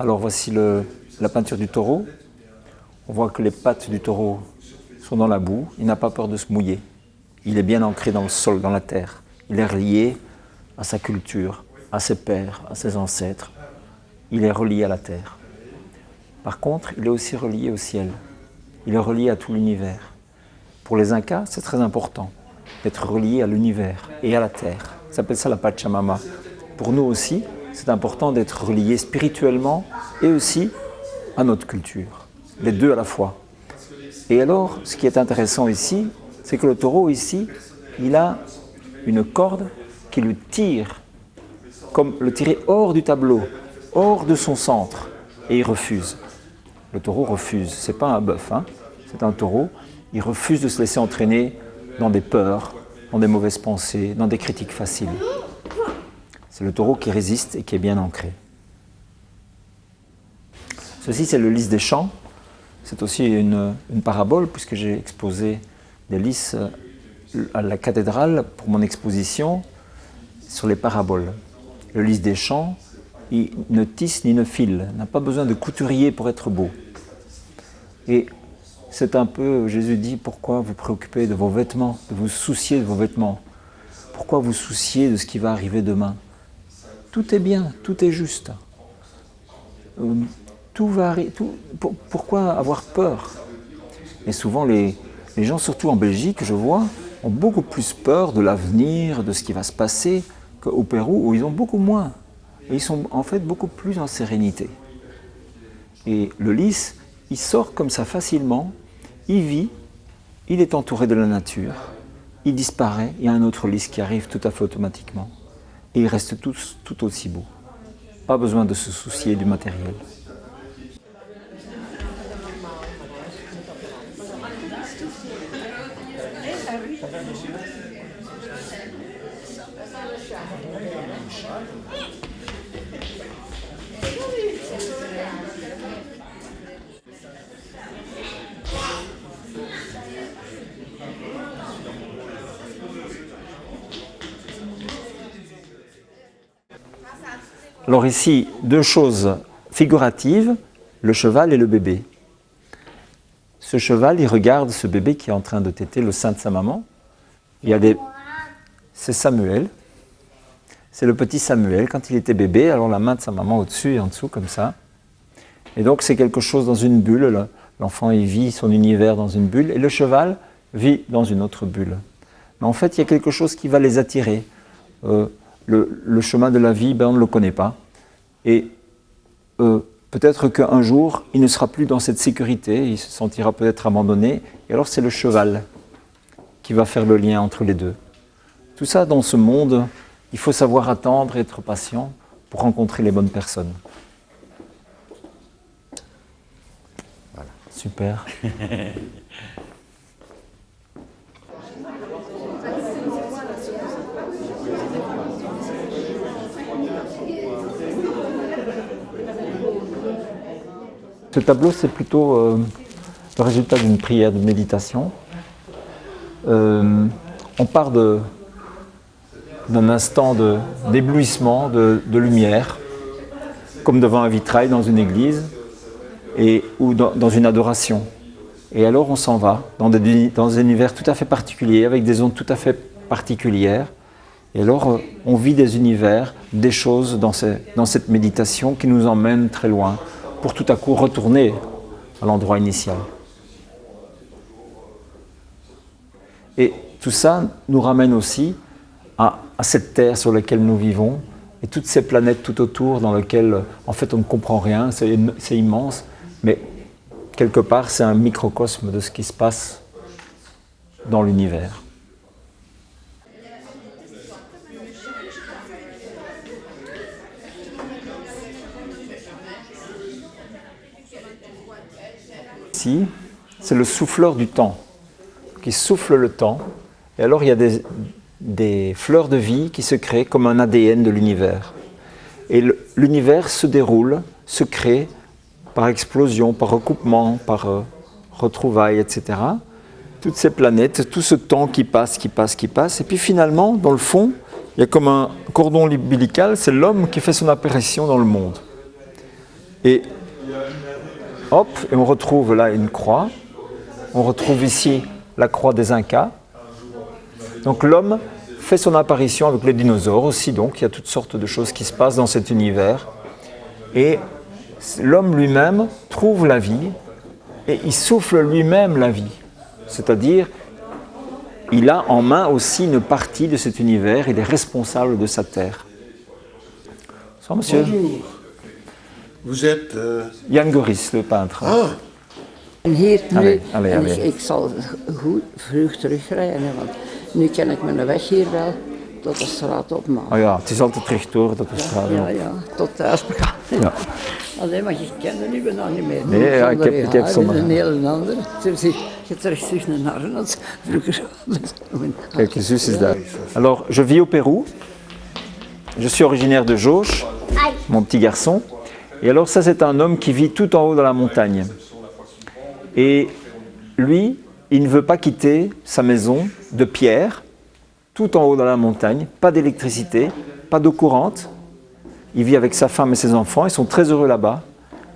Alors voici la peinture du taureau. On voit que les pattes du taureau sont dans la boue. Il n'a pas peur de se mouiller. Il est bien ancré dans le sol, dans la terre. Il est relié à sa culture, à ses pères, à ses ancêtres. Il est relié à la terre. Par contre, il est aussi relié au ciel. Il est relié à tout l'univers. Pour les Incas, c'est très important d'être relié à l'univers et à la terre. Ça s'appelle ça la Pachamama. Pour nous aussi, c'est important d'être relié spirituellement et aussi à notre culture. Les deux à la fois. Et alors, ce qui est intéressant ici, c'est que le taureau ici, il a une corde qui le tire, comme le tirer hors du tableau, hors de son centre, et il refuse. Le taureau refuse, c'est pas un bœuf, hein, c'est un taureau. Il refuse de se laisser entraîner dans des peurs, dans des mauvaises pensées, dans des critiques faciles. C'est le taureau qui résiste et qui est bien ancré. Ceci, c'est le lys des champs. C'est aussi une parabole, puisque j'ai exposé des lys à la cathédrale pour mon exposition sur les paraboles. Le lys des champs, il ne tisse ni ne file, n'a pas besoin de couturier pour être beau. Et c'est un peu, Jésus dit, pourquoi vous préoccupez de vos vêtements, de vous soucier de vos vêtements? Pourquoi vous souciez de ce qui va arriver demain? Tout est bien, tout est juste. Tout va arriver. Pourquoi avoir peur? Et souvent, les gens, surtout en Belgique, je vois, ont beaucoup plus peur de l'avenir, de ce qui va se passer, qu'au Pérou, où ils ont beaucoup moins. Et ils sont en fait beaucoup plus en sérénité. Et le lys, il sort comme ça facilement, il vit, il est entouré de la nature, il disparaît, il y a un autre lys qui arrive tout à fait automatiquement. Et il reste tout aussi beau. Pas besoin de se soucier du matériel. Alors ici, deux choses figuratives, le cheval et le bébé. Ce cheval, il regarde ce bébé qui est en train de téter le sein de sa maman. C'est Samuel. C'est le petit Samuel. Quand il était bébé, alors la main de sa maman au-dessus et en dessous, comme ça. Et donc c'est quelque chose dans une bulle. L'enfant, il vit son univers dans une bulle. Et le cheval vit dans une autre bulle. Mais en fait, il y a quelque chose qui va les attirer. Le chemin de la vie, on ne le connaît pas. Et peut-être qu'un jour, il ne sera plus dans cette sécurité, il se sentira peut-être abandonné. Et alors c'est le cheval qui va faire le lien entre les deux. Tout ça, dans ce monde, il faut savoir attendre et être patient pour rencontrer les bonnes personnes. Voilà, super. Ce tableau, c'est plutôt le résultat d'une prière de méditation. On part d'un instant d'éblouissement, de lumière, comme devant un vitrail dans une église ou dans une adoration. Et alors on s'en va dans un univers tout à fait particulier, avec des ondes tout à fait particulières. Et alors on vit des univers, des choses dans cette méditation qui nous emmènent très loin, pour tout à coup retourner à l'endroit initial. Et tout ça nous ramène aussi à cette terre sur laquelle nous vivons, et toutes ces planètes tout autour dans lesquelles, en fait, on ne comprend rien, c'est immense, mais quelque part, c'est un microcosme de ce qui se passe dans l'univers. Ici, c'est le souffleur du temps, qui souffle le temps, et alors il y a des fleurs de vie qui se créent comme un ADN de l'univers. Et l'univers se déroule, se crée par explosion, par recoupement, par retrouvailles, etc. Toutes ces planètes, tout ce temps qui passe, et puis finalement, dans le fond, il y a comme un cordon ombilical, c'est l'homme qui fait son apparition dans le monde. Et hop, et on retrouve là une croix. On retrouve ici la croix des Incas. Donc l'homme fait son apparition avec les dinosaures aussi, donc il y a toutes sortes de choses qui se passent dans cet univers. Et l'homme lui-même trouve la vie et il souffle lui-même la vie. C'est-à-dire, il a en main aussi une partie de cet univers, il est responsable de sa terre. Bonsoir, monsieur. Bonjour. Vous êtes... Jan Goris, le peintre. Ah, En hier nu, Allee. en ik zal goed vroeg terugrijden, want nu ken ik mijn weg hier wel tot de straat op Maan. Oh ja, het is altijd rechtdoor dat de straat Ja, op. ja, tot thuis gaan. Ja. Alleen maar je kende nu bijna niet meer. Nee, ja, ik heb zonder een heel andere. Je terug terug naar Arnhem, vroeger. Kijk, je zus is daar. Alors, je vis au Pérou. Je suis originaire de Jauche, mon petit garçon. Et alors ça, c'est un homme qui vit tout en haut dans la montagne. Et lui, il ne veut pas quitter sa maison de pierre, tout en haut dans la montagne, pas d'électricité, pas d'eau courante. Il vit avec sa femme et ses enfants, ils sont très heureux là-bas.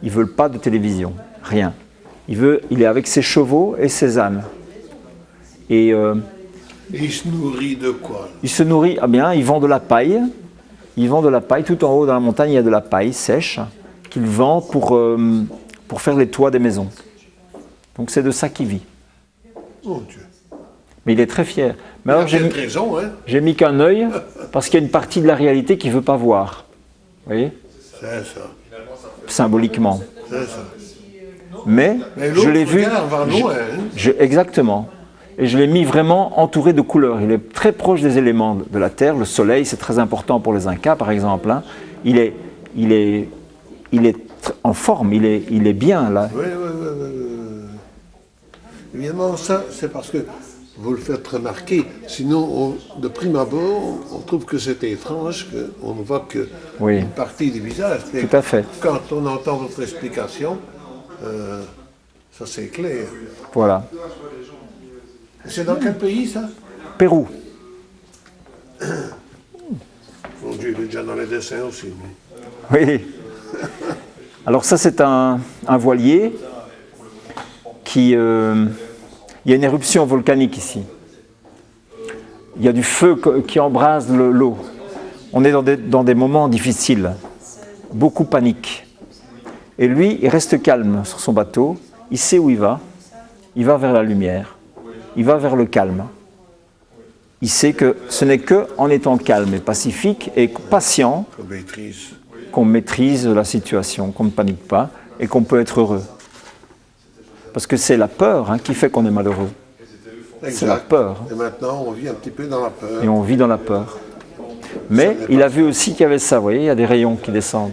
Ils ne veulent pas de télévision, rien. Il est avec ses chevaux et ses ânes. Et il se nourrit de quoi? il se nourrit, ah bien, il vend de la paille. Il vend de la paille, tout en haut dans la montagne, il y a de la paille sèche qu'il vend pour faire les toits des maisons. Donc c'est de ça qu'il vit. Mon Dieu. Mais il est très fier. Mais Il a alors peut-être raison, hein? j'ai mis qu'un œil parce qu'il y a une partie de la réalité qu'il ne veut pas voir. Vous voyez? C'est ça. Symboliquement. C'est ça. Mais Mais je l'autre l'ai vu. regarde vers loin, hein? Exactement. Et je l'ai mis vraiment entouré de couleurs. Il est très proche des éléments de la Terre. Le soleil, c'est très important pour les Incas, par exemple. Hein. Il est en forme, il est bien là. Oui. Évidemment, ça, c'est parce que vous le faites remarquer. Sinon, de prime abord, on trouve que c'est étrange qu'on ne voit que Oui. une partie du visage. Mais Tout à fait. quand on entend votre explication, ça c'est clair. Voilà. C'est dans quel pays, ça? Pérou. Mon Dieu, il est déjà dans les dessins aussi. Mais... Oui. Alors ça, c'est un voilier qui... il y a une éruption volcanique ici. Il y a du feu qui embrase l'eau. On est dans des moments difficiles. Beaucoup panique. Et lui, il reste calme sur son bateau. Il sait où il va. Il va vers la lumière. Il va vers le calme. Il sait que ce n'est qu'en étant calme et pacifique et patient qu'on maîtrise la situation, qu'on ne panique pas et qu'on peut être heureux. Parce que c'est la peur qui fait qu'on est malheureux. C'est la peur. Et maintenant, on vit un petit peu dans la peur. Et on vit dans la peur. Mais il a vu aussi qu'il y avait ça, vous voyez, il y a des rayons qui descendent.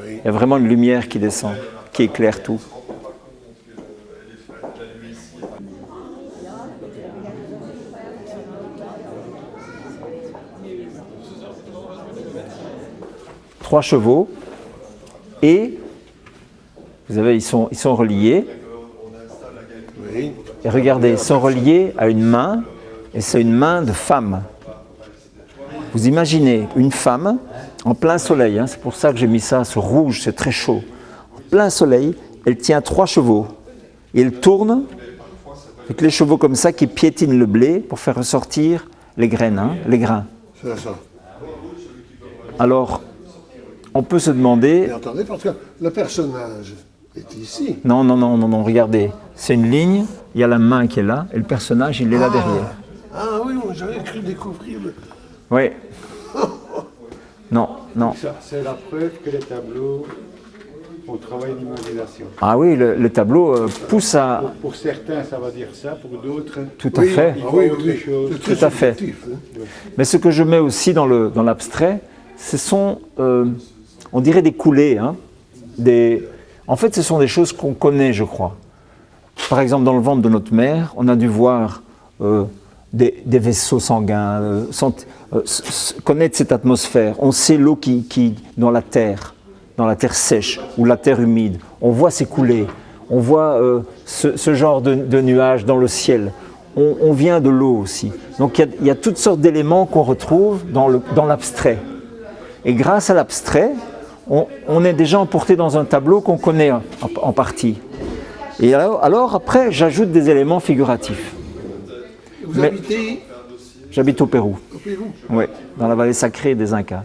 Oui. Il y a vraiment une lumière qui descend, qui éclaire tout. Trois chevaux et vous avez, ils sont reliés. Oui. Et regardez, ils sont reliés à une main et c'est une main de femme. Vous imaginez une femme en plein soleil, c'est pour ça que j'ai mis ça, ce rouge, c'est très chaud. En plein soleil, elle tient trois chevaux et elle tourne avec les chevaux comme ça qui piétinent le blé pour faire ressortir les graines, les grains. C'est ça. Alors, on peut se demander... Mais attendez, parce que le personnage est ici. Non, regardez, c'est une ligne, il y a la main qui est là et le personnage, il est là derrière. Ah oui, moi j'avais cru découvrir le... Oui. Non. Ça, c'est la preuve que les tableaux ont travaillé l'imagination. Ah oui, le tableau pousse à... Pour certains, ça va dire ça, pour d'autres, Tout à fait. ils voient autre chose. C'est très Tout à fait. subjectif, hein. Mais ce que je mets aussi dans l'abstrait, ce sont, on dirait des coulées. En fait, ce sont des choses qu'on connaît, je crois. Par exemple, dans le ventre de notre mère, on a dû voir des vaisseaux sanguins, connaître cette atmosphère. On sait l'eau qui dans la terre sèche ou la terre humide. On voit ces coulées. On voit ce genre de nuages dans le ciel. On vient de l'eau aussi. Donc il y a toutes sortes d'éléments qu'on retrouve dans l'abstrait. Et grâce à l'abstrait, on est déjà emporté dans un tableau qu'on connaît en partie. Et alors après, j'ajoute des éléments figuratifs. Vous habitez J'habite au Pérou, au Pérou? oui, dans la vallée sacrée des Incas,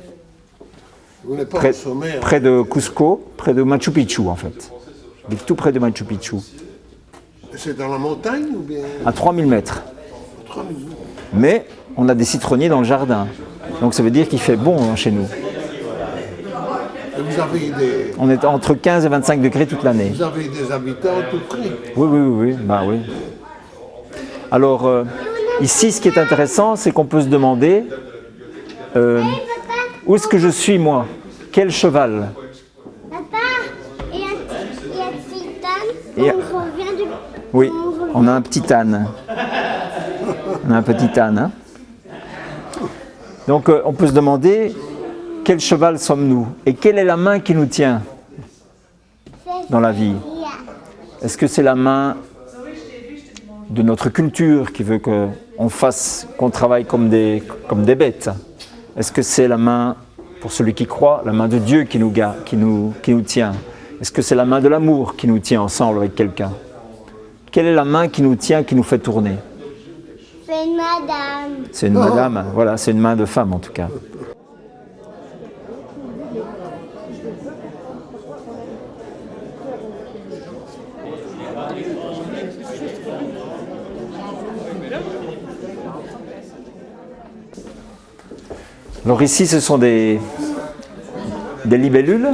Vous n'êtes pas au sommet, hein? près de Cusco, près de Machu Picchu en fait. J'habite tout près de Machu Picchu, C'est dans la montagne ou bien à 3000 mètres. 3000 mètres? Mais on a des citronniers dans le jardin, donc ça veut dire qu'il fait bon hein, chez nous. Et vous avez des, On est entre 15 et 25 degrés toute l'année. vous avez des habitants tout près? Oui, bah oui. Alors, ici, ce qui est intéressant, c'est qu'on peut se demander où est-ce que je suis, moi? Quel cheval? Papa, il y a Titan, Et- on revient du... Oui, on a un petit âne. On a un petit âne. Hein. Donc, on peut se demander quel cheval sommes-nous? Et quelle est la main qui nous tient dans la vie? Est-ce que c'est la main de notre culture qui veut qu'on travaille comme des bêtes? Est-ce que c'est la main, pour celui qui croit, la main de Dieu qui nous tient? Est-ce que c'est la main de l'amour qui nous tient ensemble avec quelqu'un? Quelle est la main qui nous tient, qui nous fait tourner? C'est une madame. C'est une madame, voilà, c'est une main de femme en tout cas. Alors ici, ce sont des libellules.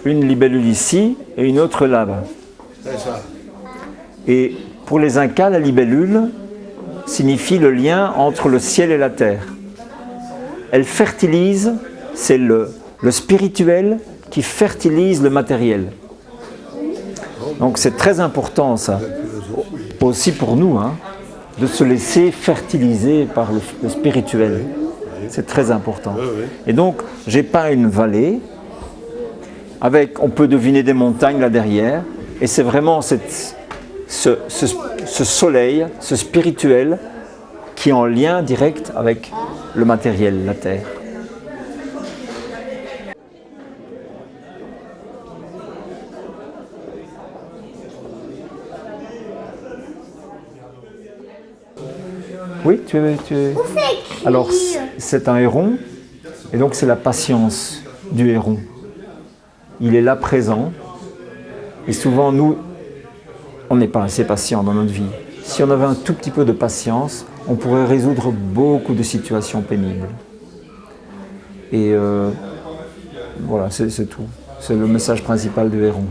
Une libellule ici et une autre là-bas. C'est ça. Et pour les Incas, la libellule signifie le lien entre le ciel et la terre. Elle fertilise, c'est le spirituel qui fertilise le matériel. Donc c'est très important ça, aussi pour nous, hein, de se laisser fertiliser par le spirituel. C'est très important. Et donc j'ai peint une vallée, on peut deviner des montagnes là derrière, et c'est vraiment ce soleil, ce spirituel, qui est en lien direct avec le matériel, la terre. Oui, tu es. Alors, c'est un héron, et donc c'est la patience du héron. Il est là présent, et souvent nous, on n'est pas assez patient dans notre vie. Si on avait un tout petit peu de patience, on pourrait résoudre beaucoup de situations pénibles. Et voilà, c'est tout. C'est le message principal du héron.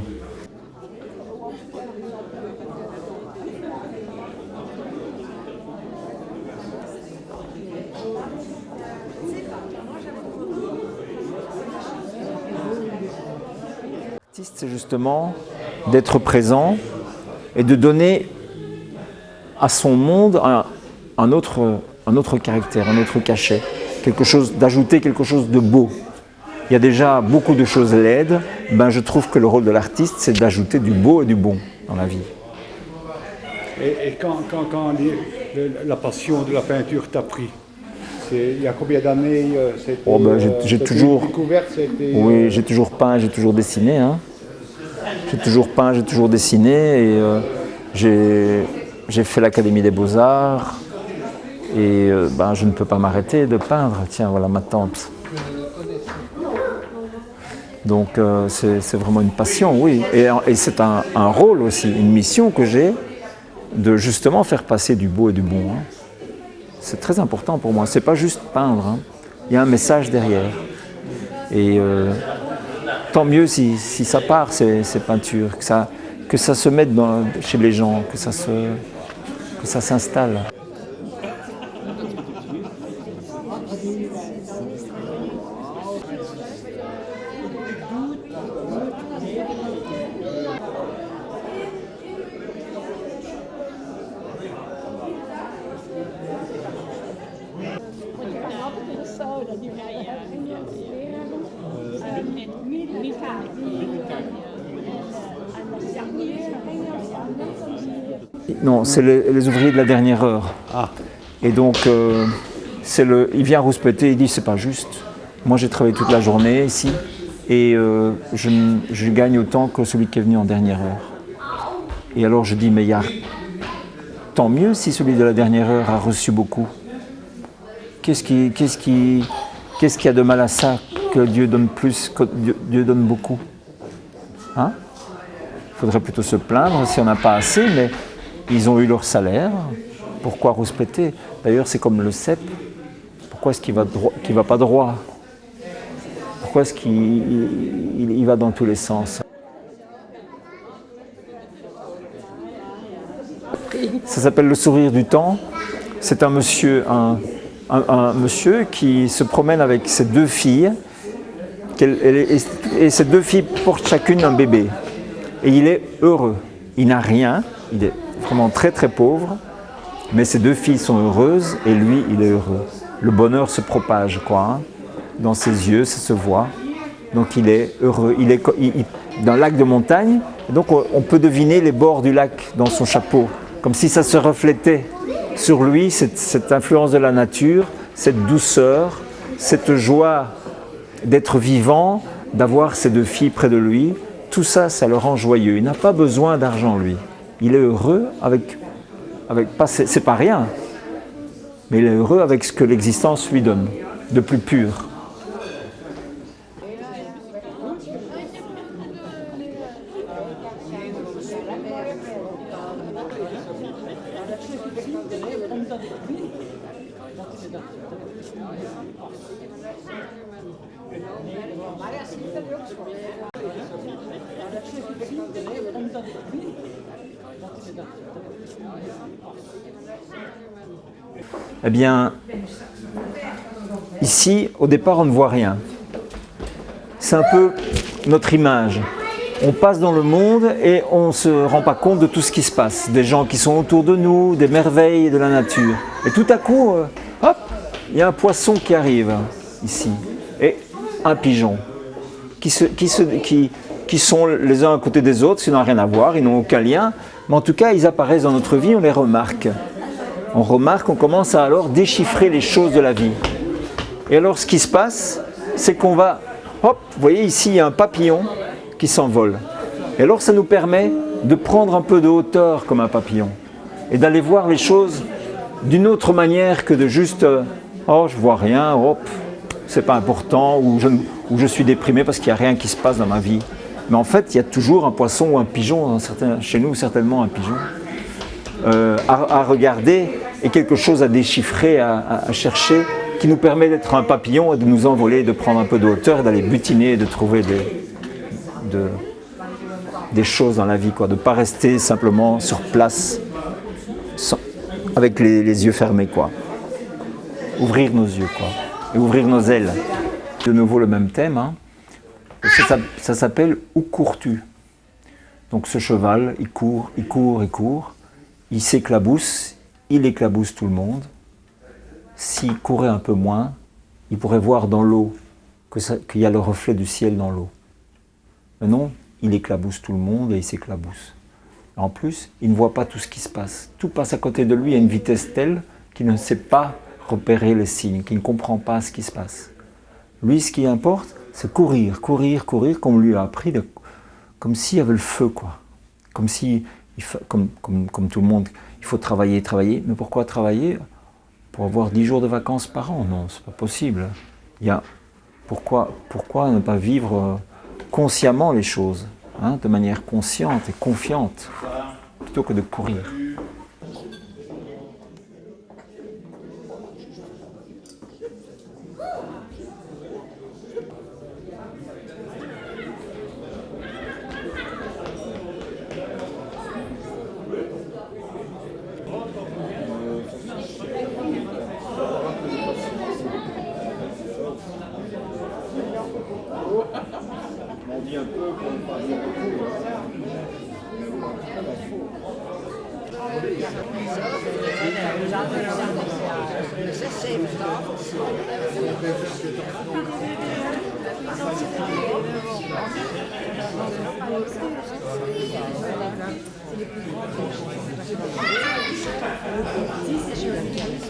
L'artiste, c'est justement d'être présent et de donner à son monde un autre caractère, un autre cachet, d'ajouter quelque chose de beau. Il y a déjà beaucoup de choses laides, je trouve que le rôle de l'artiste, c'est d'ajouter du beau et du bon dans la vie. Et quand la passion de la peinture t'a pris, il y a combien d'années j'ai toujours découverte, Oui, j'ai toujours peint, j'ai toujours dessiné. Hein. J'ai toujours peint, j'ai toujours dessiné. Et j'ai fait l'Académie des Beaux-Arts. Et je ne peux pas m'arrêter de peindre. Tiens, voilà ma tante. Donc c'est vraiment une passion, oui. Et c'est un rôle aussi, une mission que j'ai de justement faire passer du beau et du bon. Hein. C'est très important pour moi. C'est pas juste peindre. Hein. Il y a un message derrière. Et tant mieux si ça part, ces peintures, que ça se mette chez les gens, que ça s'installe. Non, c'est les ouvriers de la dernière heure. Ah. Et donc, il vient rouspéter, il dit c'est pas juste. Moi, j'ai travaillé toute la journée ici et je gagne autant que celui qui est venu en dernière heure. Et alors je dis, mais tant mieux si celui de la dernière heure a reçu beaucoup. Qu'est-ce qui a de mal à ça, que Dieu donne plus, que Dieu donne beaucoup? Hein? Il faudrait plutôt se plaindre si on n'a pas assez, mais ils ont eu leur salaire. Pourquoi rouspéter? D'ailleurs, c'est comme le cep. Pourquoi est-ce qu'il va pas droit? Pourquoi est-ce qu'il va dans tous les sens? Ça s'appelle le sourire du temps. C'est un monsieur qui se promène avec ses 2 filles. Et ces 2 filles portent chacune un bébé. Et il est heureux. Il n'a rien. Il est vraiment très très pauvre. Mais ces 2 filles sont heureuses et lui, il est heureux. Le bonheur se propage, quoi. Hein. Dans ses yeux, ça se voit. Donc il est heureux. Il est dans un lac de montagne. Donc on peut deviner les bords du lac dans son chapeau. Comme si ça se reflétait sur lui, cette influence de la nature, cette douceur, cette joie d'être vivant, d'avoir ces 2 filles près de lui. Tout ça, ça le rend joyeux. Il n'a pas besoin d'argent, lui. Il est heureux c'est pas rien, mais il est heureux avec ce que l'existence lui donne, de plus pur. Eh bien, ici, au départ, on ne voit rien. C'est un peu notre image. On passe dans le monde et on ne se rend pas compte de tout ce qui se passe. Des gens qui sont autour de nous, des merveilles de la nature. Et tout à coup, hop, il y a un poisson qui arrive ici. Et un pigeon. Qui sont les uns à côté des autres, ils n'ont rien à voir, ils n'ont aucun lien. Mais en tout cas, ils apparaissent dans notre vie, on les remarque. On remarque, on commence à alors déchiffrer les choses de la vie. Et alors ce qui se passe, c'est qu'on va, hop, vous voyez ici il y a un papillon qui s'envole. Et alors ça nous permet de prendre un peu de hauteur comme un papillon et d'aller voir les choses d'une autre manière que de juste, oh je vois rien, hop, c'est pas important, ou je suis déprimé parce qu'il n'y a rien qui se passe dans ma vie. Mais en fait, il y a toujours un poisson ou un pigeon, chez nous certainement un pigeon, à regarder et quelque chose à déchiffrer, à chercher, qui nous permet d'être un papillon et de nous envoler, de prendre un peu de hauteur, d'aller butiner et de trouver des choses dans la vie, quoi, de ne pas rester simplement sur place avec les yeux fermés, quoi. Ouvrir nos yeux, quoi, et ouvrir nos ailes. De nouveau le même thème, hein. Ça s'appelle « Où cours-tu » ? Donc ce cheval, il court, il court, il court, il s'éclabousse, il éclabousse tout le monde. S'il courait un peu moins, il pourrait voir dans l'eau qu'il y a le reflet du ciel dans l'eau. Mais non, il éclabousse tout le monde et il s'éclabousse. En plus, il ne voit pas tout ce qui se passe. Tout passe à côté de lui à une vitesse telle qu'il ne sait pas repérer les signes, qu'il ne comprend pas ce qui se passe. Lui, ce qui importe, c'est courir, courir, courir, comme on lui a appris, comme s'il y avait le feu, quoi. Comme tout le monde, il faut travailler, travailler. Mais pourquoi travailler? Pour avoir 10 jours de vacances par an? Non, c'est pas possible. Pourquoi ne pas vivre consciemment les choses, hein, de manière consciente et confiante, plutôt que de courir?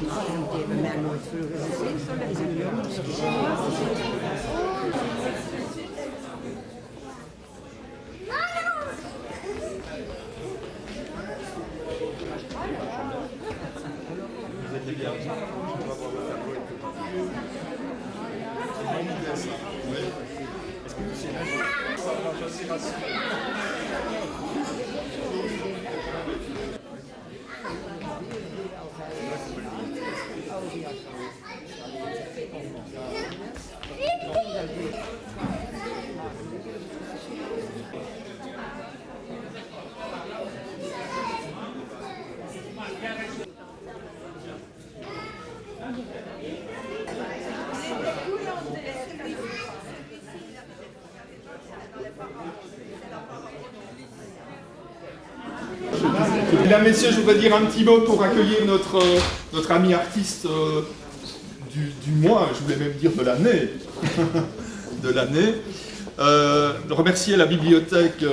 Die hebben mij nooit vroeger gezien, zo dat is een jongens. Mesdames, Messieurs, je voudrais dire un petit mot pour accueillir notre ami artiste du mois, je voulais même dire de l'année. de l'année. Remercier la bibliothèque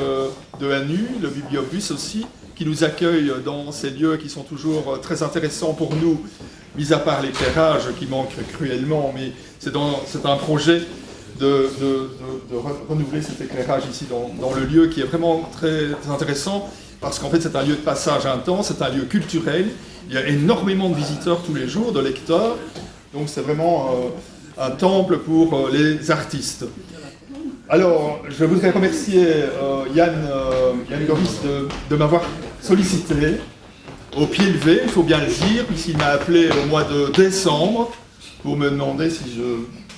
de Hanu, le Bibliobus aussi, qui nous accueille dans ces lieux qui sont toujours très intéressants pour nous, mis à part l'éclairage qui manque cruellement, mais c'est un projet de renouveler cet éclairage ici dans le lieu qui est vraiment très intéressant. Parce qu'en fait, c'est un lieu de passage intense, c'est un lieu culturel. Il y a énormément de visiteurs tous les jours, de lecteurs. Donc, c'est vraiment un temple pour les artistes. Alors, je voudrais remercier Yann Goris de m'avoir sollicité au pied levé, il faut bien le dire, puisqu'il m'a appelé au mois de décembre pour me demander si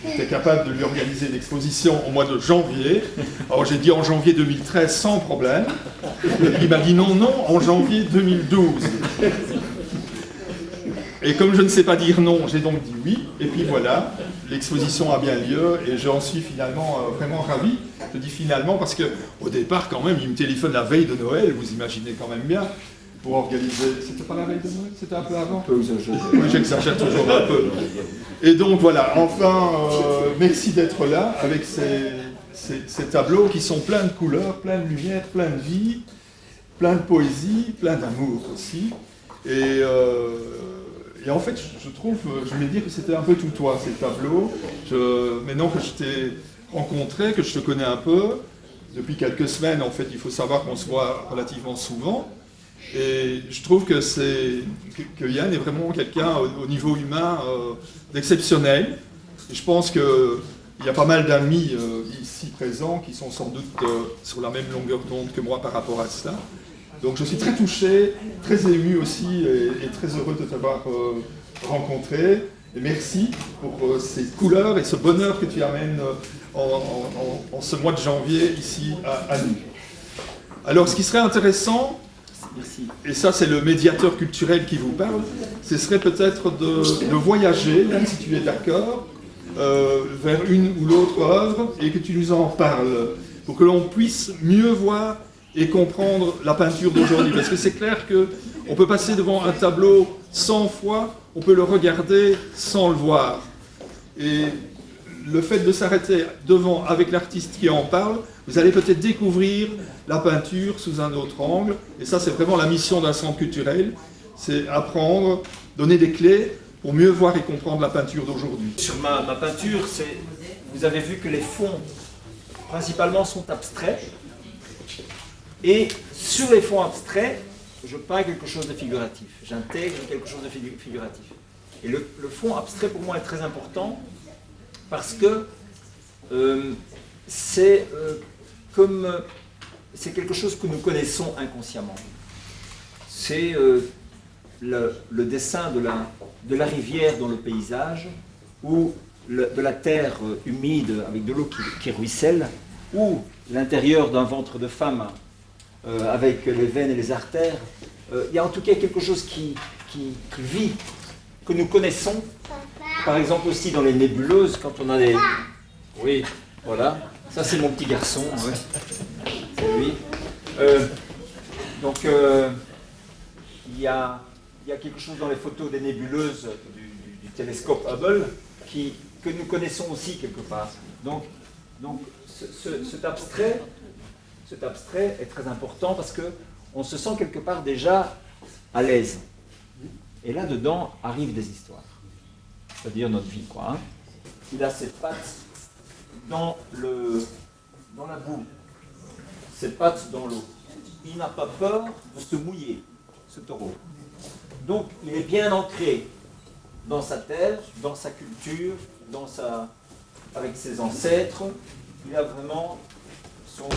j'étais capable de lui organiser l'exposition au mois de janvier. Alors j'ai dit en janvier 2013 sans problème. Il m'a dit non, en janvier 2012. Et comme je ne sais pas dire non, j'ai donc dit oui. Et puis voilà, l'exposition a bien lieu et j'en suis finalement vraiment ravi. Je dis finalement parce qu'au départ quand même, il me téléphone la veille de Noël, vous imaginez quand même bien, pour organiser... C'était pas la veille de Noël, c'était un peu avant. Oui, j'exagère toujours un peu. Et donc voilà, enfin, merci d'être là avec ces tableaux qui sont pleins de couleurs, pleins de lumière, pleins de vie, plein de poésie, plein d'amour aussi. Et en fait, je trouve, je voulais dire que c'était un peu tout toi, ces tableaux. Maintenant que je t'ai rencontré, que je te connais un peu, depuis quelques semaines, en fait, il faut savoir qu'on se voit relativement souvent. Et je trouve que Yann est vraiment quelqu'un au niveau humain d'exceptionnel. Et je pense qu'il y a pas mal d'amis ici présents qui sont sans doute sur la même longueur d'onde que moi par rapport à cela. Donc je suis très touché, très ému aussi et très heureux de t'avoir rencontré. Et merci pour ces couleurs et ce bonheur que tu amènes en ce mois de janvier ici à nous. Alors ce qui serait intéressant, et ça c'est le médiateur culturel qui vous parle, ce serait peut-être de voyager, même si tu es d'accord, vers une ou l'autre œuvre et que tu nous en parles, pour que l'on puisse mieux voir et comprendre la peinture d'aujourd'hui. Parce que c'est clair qu'on peut passer devant un tableau 100 fois, on peut le regarder sans le voir. Et le fait de s'arrêter devant avec l'artiste qui en parle, vous allez peut-être découvrir la peinture sous un autre angle. Et ça, c'est vraiment la mission d'un centre culturel, c'est apprendre, donner des clés pour mieux voir et comprendre la peinture d'aujourd'hui. Sur ma peinture, vous avez vu que les fonds, principalement, sont abstraits. Et sur les fonds abstraits, je peins quelque chose de figuratif. J'intègre quelque chose de figuratif. Et le fond abstrait, pour moi, est très important parce que c'est quelque chose que nous connaissons inconsciemment. C'est le dessin de la rivière dans le paysage, ou de la terre humide avec de l'eau qui ruisselle, ou l'intérieur d'un ventre de femme avec les veines et les artères. Il y a en tout cas quelque chose qui vit, que nous connaissons. Par exemple aussi dans les nébuleuses, quand on a des... Oui, voilà. Ça c'est mon petit garçon. Ouais. C'est lui. Donc il y a quelque chose dans les photos des nébuleuses du télescope Hubble que nous connaissons aussi quelque part. Donc cet abstrait est très important parce qu'on se sent quelque part déjà à l'aise. Et là-dedans arrivent des histoires. C'est-à-dire notre vie, quoi. Hein. Il a ses pattes dans la boue, ses pattes dans l'eau. Il n'a pas peur de se mouiller, ce taureau. Donc, il est bien ancré dans sa terre, dans sa culture, avec ses ancêtres. Il a vraiment son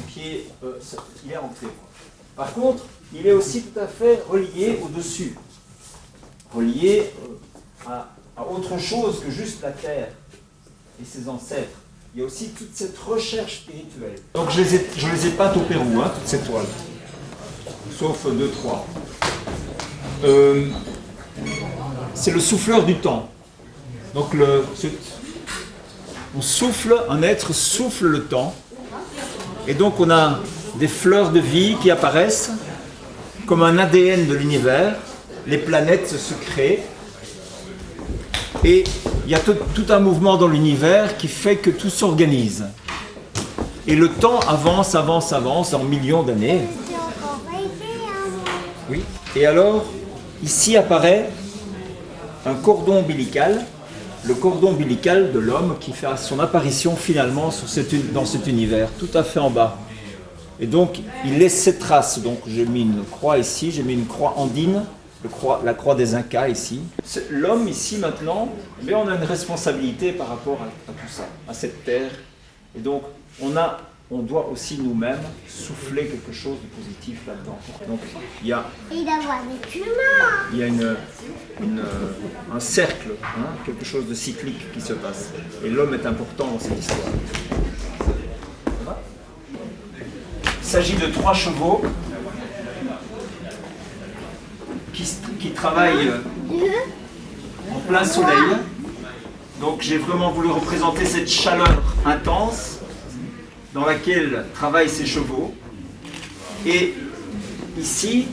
pied, il est ancré. Par contre, il est aussi tout à fait relié au-dessus, relié à autre chose que juste la terre et ses ancêtres. Il y a aussi toute cette recherche spirituelle. Donc je les ai peintes au Pérou, hein, toutes ces toiles, sauf 2-3. C'est le souffleur du temps. Donc on souffle, un être souffle le temps, et donc on a des fleurs de vie qui apparaissent comme un ADN de l'univers. Les planètes se créent, et il y a tout un mouvement dans l'univers qui fait que tout s'organise. Et le temps avance en millions d'années. Oui. Et alors, ici apparaît un cordon ombilical, le cordon ombilical de l'homme qui fait son apparition finalement dans cet univers, tout à fait en bas. Et donc, il laisse ses traces. Donc, j'ai mis une croix ici, j'ai mis une croix andine, la croix des Incas ici. L'homme ici maintenant, mais on a une responsabilité par rapport à tout ça, à cette terre. Et donc, on doit aussi nous-mêmes souffler quelque chose de positif là-dedans. Donc, il y a un cercle, hein, quelque chose de cyclique qui se passe. Et l'homme est important dans cette histoire. Il s'agit de 3 chevaux qui travaillent en plein soleil. Donc j'ai vraiment voulu représenter cette chaleur intense dans laquelle travaillent ces chevaux. Et ici,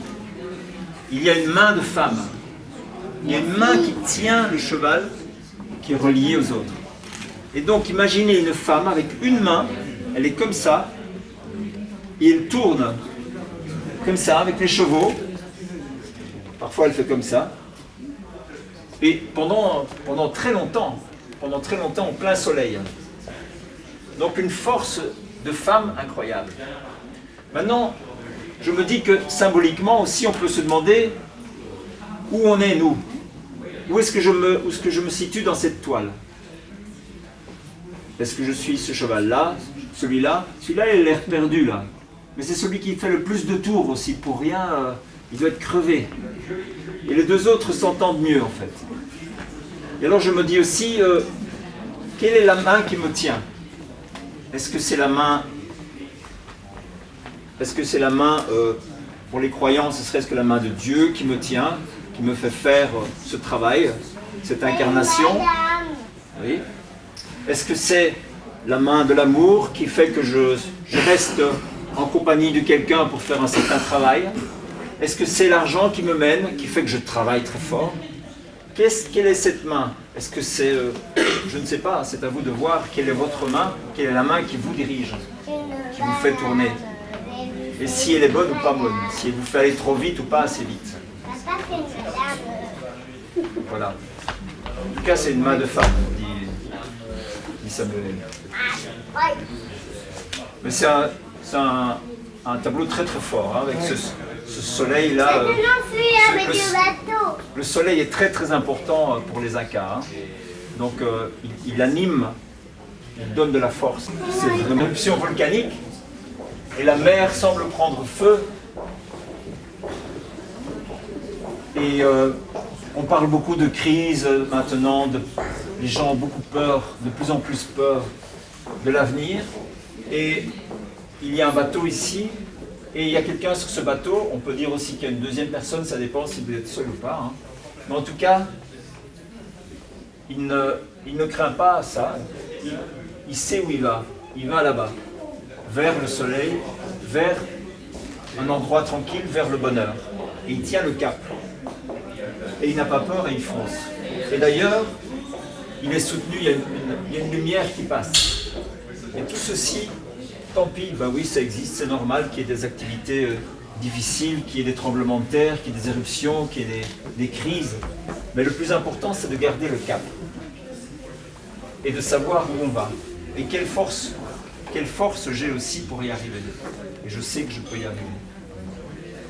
il y a une main de femme. Il y a une main qui tient le cheval qui est relié aux autres. Et donc imaginez une femme avec une main, elle est comme ça, et elle tourne comme ça avec les chevaux. Parfois elle fait comme ça. Et pendant très longtemps en plein soleil. Donc une force de femme incroyable. Maintenant, je me dis que symboliquement aussi on peut se demander où on est nous. Où est-ce que je me situe dans cette toile? Est-ce que je suis ce cheval-là, celui-là? Celui-là, il a l'air perdu là. Mais c'est celui qui fait le plus de tours aussi. Pour rien, il doit être crevé. Et les 2 autres s'entendent mieux en fait. Et alors je me dis aussi, quelle est la main qui me tient? Est-ce que c'est la main... pour les croyants, ce serait-ce que la main de Dieu qui me tient, qui me fait faire ce travail, cette incarnation? Oui. Est-ce que c'est la main de l'amour qui fait que je reste en compagnie de quelqu'un pour faire un certain travail? Est-ce que c'est l'argent qui me mène, qui fait que je travaille très fort? Quelle est cette main? Est-ce que c'est... je ne sais pas, c'est à vous de voir quelle est votre main, quelle est la main qui vous dirige, qui vous fait tourner. Et si elle est bonne ou pas bonne, si elle vous fait aller trop vite ou pas assez vite. Voilà. En tout cas, c'est une main de femme, dit Samuel. Mais c'est un tableau très très fort, hein, avec ce soleil-là. Le soleil est très très important pour les Incas. Hein. Donc il anime, il donne de la force. C'est une éruption volcanique et la mer semble prendre feu. Et on parle beaucoup de crise maintenant, les gens ont beaucoup peur, de plus en plus peur de l'avenir. Et il y a un bateau ici, et il y a quelqu'un sur ce bateau. On peut dire aussi qu'il y a une deuxième personne, ça dépend si vous êtes seul ou pas. Hein. Mais en tout cas, il ne craint pas ça. Il sait où il va. Il va là-bas, vers le soleil, vers un endroit tranquille, vers le bonheur. Et il tient le cap. Et il n'a pas peur et il fonce. Et d'ailleurs, il est soutenu, il y a une lumière qui passe. Et tout ceci, tant pis, ben oui, ça existe, c'est normal qu'il y ait des activités difficile, qu'il y ait des tremblements de terre, qu'il y ait des éruptions, qu'il y ait des crises. Mais le plus important, c'est de garder le cap. Et de savoir où on va. Et quelle force j'ai aussi pour y arriver. Et je sais que je peux y arriver.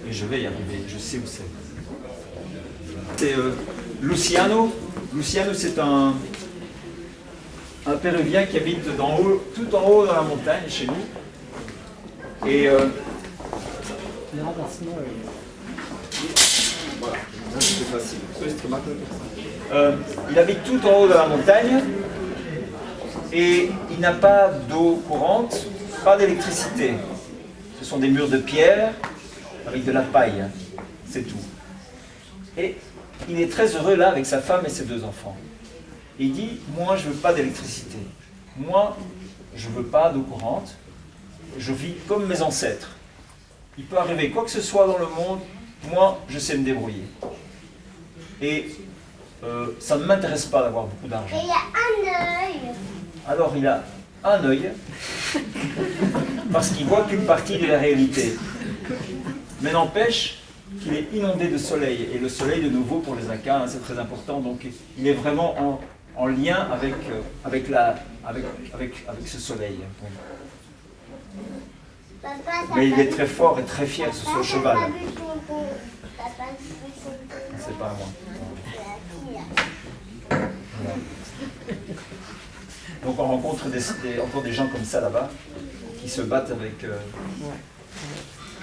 Et je vais y arriver, je sais où c'est. C'est Luciano. Luciano, c'est un Péruvien qui habite tout en haut dans la montagne, chez nous. Et voilà, c'est facile. Il habite tout en haut de la montagne et il n'a pas d'eau courante, pas d'électricité. Ce sont des murs de pierre avec de la paille, c'est tout. Et il est très heureux là avec sa femme et ses 2 enfants. Il dit, moi je ne veux pas d'électricité, moi je ne veux pas d'eau courante, je vis comme mes ancêtres. Il peut arriver quoi que ce soit dans le monde, moi je sais me débrouiller. Et ça ne m'intéresse pas d'avoir beaucoup d'argent. Et il y a un œil. Alors il a un œil, parce qu'il voit qu'une partie de la réalité. Mais n'empêche qu'il est inondé de soleil. Et le soleil, de nouveau, pour les Incas, hein, c'est très important. Donc il est vraiment en lien avec ce soleil. Papa, Mais il est très fort et très fier sur son cheval. C'est pas à moi. Voilà. Donc on rencontre encore des gens comme ça là-bas, qui se battent avec...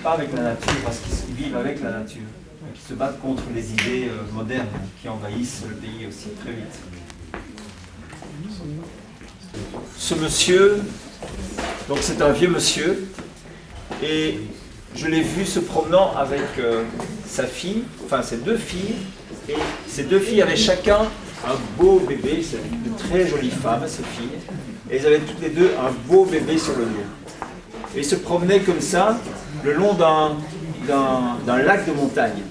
pas avec la nature, parce qu'ils vivent avec la nature, mais qui se battent contre les idées modernes qui envahissent le pays aussi très vite. Ce monsieur, donc c'est un vieux monsieur, et je l'ai vu se promenant avec sa fille, enfin ses 2 filles, et ces 2 filles avaient chacun un beau bébé, c'est de très jolies femmes, ces filles, et elles avaient toutes les 2 un beau bébé sur le dos. Et ils se promenaient comme ça, le long d'un lac de montagne.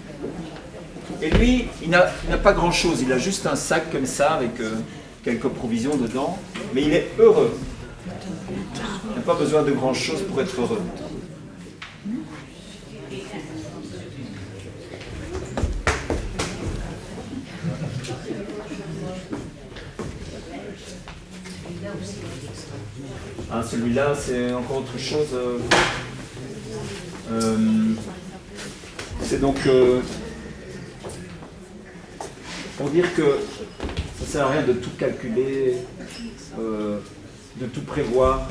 Et lui, il n'a pas grand-chose, il a juste un sac comme ça, avec quelques provisions dedans, mais il est heureux. Il n'a pas besoin de grand-chose pour être heureux. Ah, celui-là, c'est encore autre chose. C'est donc pour dire que ça ne sert à rien de tout calculer, de tout prévoir,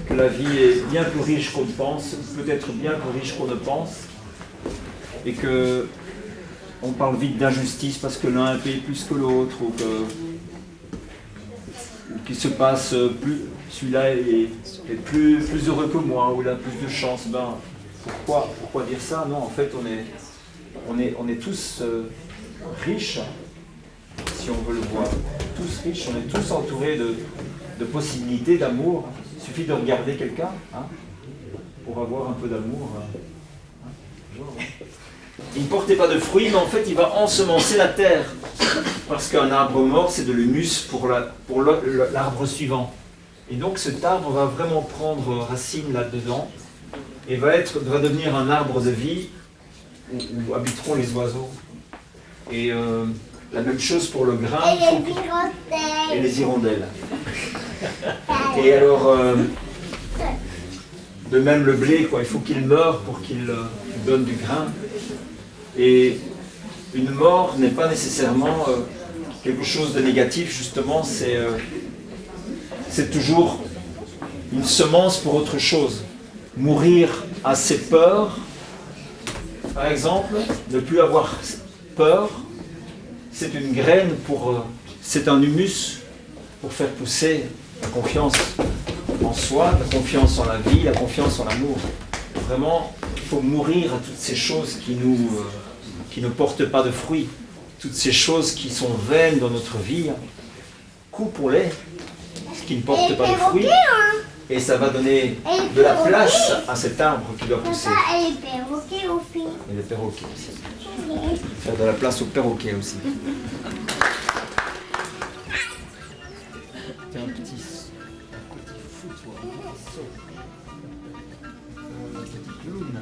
que la vie est bien plus riche qu'on ne pense, peut-être bien plus riche qu'on ne pense, et que on parle vite d'injustice parce que l'un paye plus que l'autre, ou qu'il se passe plus, celui-là est plus heureux que moi, ou il a plus de chance. Ben, pourquoi dire ça? Non, en fait, on est tous riches, si on veut le voir. Tous riches, on est tous entourés de possibilités, d'amour. Il suffit de regarder quelqu'un pour avoir un peu d'amour. Il ne portait pas de fruits, mais en fait, il va ensemencer la terre. Parce qu'un arbre mort, c'est de l'humus pour l'arbre suivant. Et donc cet arbre va vraiment prendre racine là-dedans et va devenir un arbre de vie où habiteront les oiseaux. Et la même chose pour le grain et les hirondelles. Et alors, de même le blé, il faut qu'il meure pour qu'il donne du grain. Et une mort n'est pas nécessairement quelque chose de négatif, justement, c'est toujours une semence pour autre chose. Mourir à ses peurs, par exemple, ne plus avoir peur, c'est une graine c'est un humus pour faire pousser la confiance en soi, la confiance en la vie, la confiance en l'amour. Vraiment, il faut mourir à toutes ces choses qui ne portent pas de fruits, toutes ces choses qui sont vaines dans notre vie. Coupons-les, ce qui ne porte pas de fruits, et ça va donner de la place à cet arbre qui doit pousser. Papa, et les perroquets aussi. Et les perroquets aussi. Faire de la place aux perroquets aussi. T'es un petit fou, toi. Un petit clown.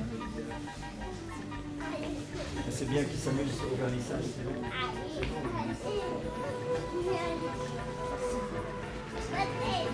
C'est bien qu'ils s'amusent au vernissage. Allez.